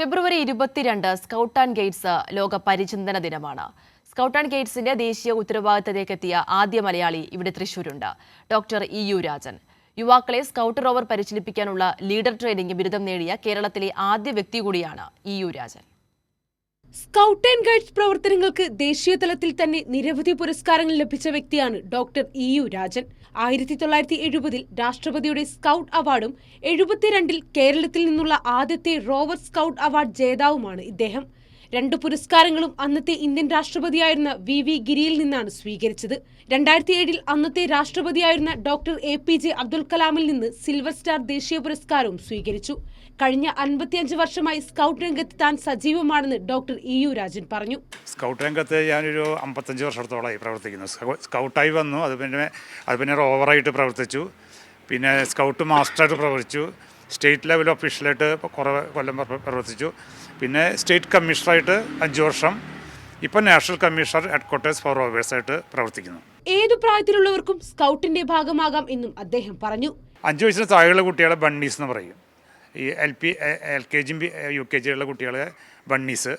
February 22 scout and guides ലോക പരിചിന്തന ദിനമാണ്. Scout and ഗൈഡ്സിന്റെ ദേശീയ ഉത്തരവാദിത്തത്തിലേക്കെത്തിയ ആദ്യ മലയാളി ഇവിടെ തൃശൂരുണ്ട്. Doctor EU Rajan. യുവാക്കളെ സ്കൗട്ട് റോവർ പരിശീലിപ്പിക്കാനുള്ള ലീഡർ ട്രെയിനിംഗ് ബിരുദം നേടിയ കേരളത്തിലെ ആദ്യ വ്യക്തി കൂടിയാണ് EU Rajan. Scout and guides പ്രവർത്തനങ്ങൾക്ക് ദേശീയ തലത്തിൽ തന്നെ നിരവധി പുരസ്കാരങ്ങൾ ലഭിച്ച വ്യക്തിയാണ് ഡോക്ടർ EU രാജൻ. 1970 രാഷ്ട്രപതിയുടെ സ്കൗട്ട് അവാർഡും 72 കേരളത്തിൽ നിന്നുള്ള ആദ്യത്തെ റോവർ സ്കൗട്ട് അവാർഡ് ജേതാവുമാണ് ഇദ്ദേഹം. 2 പുരസ്കാരങ്ങളും അന്നത്തെ ഇന്ത്യൻ രാഷ്ട്രപതിയായിരുന്ന VV ഗിരിയിൽ നിന്നാണ് സ്വീകരിച്ചത്. 2007 അന്നത്തെ രാഷ്ട്രപതിയായിരുന്ന ഡോക്ടർ APJ അബ്ദുൽ കലാമിൽ നിന്ന് സിൽവർ സ്റ്റാർ ദേശീയ പുരസ്കാരവും സ്വീകരിച്ചു. കഴിഞ്ഞ 55 വർഷമായി സ്കൗട്ട് രംഗത്ത് താൻ സജീവമാണെന്ന് ഡോക്ടർ EU രാജൻ പറഞ്ഞു. സ്കൗട്ട് രംഗത്ത് ഞാനൊരു 55 വർഷത്തോളമായി പ്രവർത്തിക്കുന്നു. സ്കൗട്ടായി വന്നു, അത് പിന്നെ റോവറായിട്ട് പ്രവർത്തിച്ചു, പിന്നെ സ്കൗട്ട് മാസ്റ്ററായിട്ട് പ്രവർത്തിച്ചു, സ്റ്റേറ്റ് ലെവൽ ഒഫീഷ്യലായിട്ട് കുറേ കൊല്ലം പ്രവർത്തിച്ചു, പിന്നെ സ്റ്റേറ്റ് കമ്മീഷണറായിട്ട് 5 വർഷം, ഇപ്പം നാഷണൽ കമ്മീഷണർ ഹെഡ്ക്വാർട്ടേഴ്സ് ഫോർ റോവേഴ്സായിട്ട് പ്രവർത്തിക്കുന്നു. ഏതു പ്രായത്തിലുള്ളവർക്കും സ്കൗട്ടിന്റെ ഭാഗമാകാം എന്നും അദ്ദേഹം പറഞ്ഞു. 5 വയസ്സിന് താഴെയുള്ള കുട്ടികളെ ബണ്ണീസ് എന്ന് പറയും. ഈ LKG UKG ഉള്ള കുട്ടികളെ ബണ്ണീസ്.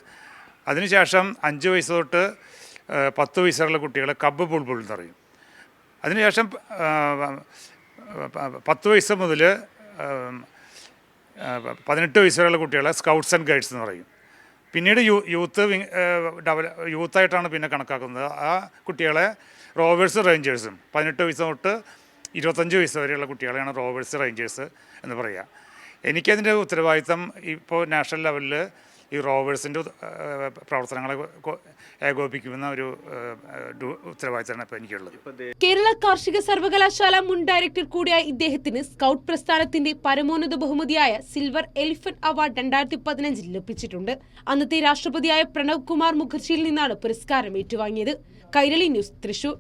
അതിനുശേഷം 5 വയസ്സ് തൊട്ട് 10 വയസ്സുള്ള കുട്ടികളെ കബ്ബ് ബുൾബുൾ എന്ന് പറയും. അതിനുശേഷം 10 വയസ്സ് മുതൽ 18 വയസ്സുള്ള കുട്ടികളെ സ്കൗട്ട്സ് ആൻഡ് ഗൈഡ്സ് എന്ന് പറയും. പിന്നീട് യൂത്തായിട്ടാണ് പിന്നെ കണക്കാക്കുന്നത്. ആ കുട്ടികളെ റോവേഴ്സ് റേഞ്ചേഴ്സും, 18 വയസ്സ് തൊട്ട് 25 വയസ്സ് വരെയുള്ള കുട്ടികളെയാണ് റോവേഴ്സ് റേഞ്ചേഴ്സ് എന്ന് പറയുക. എനിക്കതിൻ്റെ ഉത്തരവാദിത്തം ഇപ്പോൾ നാഷണൽ ലെവലിൽ ഈ റോവേഴ്സിൻ്റെ പ്രവർത്തനങ്ങളെ ഏകോപിപ്പിക്കുന്ന ഒരു ഉത്തരവാദിത്തമാണ് ഇപ്പോൾ എനിക്കുള്ളത്. കേരള കാർഷിക സർവകലാശാല മുൻ ഡയറക്ടർ കൂടിയായ ഇദ്ദേഹത്തിന് സ്കൗട്ട് പ്രസ്ഥാനത്തിന്റെ പരമോന്നത ബഹുമതിയായ സിൽവർ എലിഫന്റ് അവാർഡ് 2015 ലഭിച്ചിട്ടുണ്ട്. അന്നത്തെ രാഷ്ട്രപതിയായ പ്രണബ് കുമാർ മുഖർജിയിൽ നിന്നാണ് പുരസ്കാരം ഏറ്റുവാങ്ങിയത്. കൈരളി ന്യൂസ്, തൃശൂർ.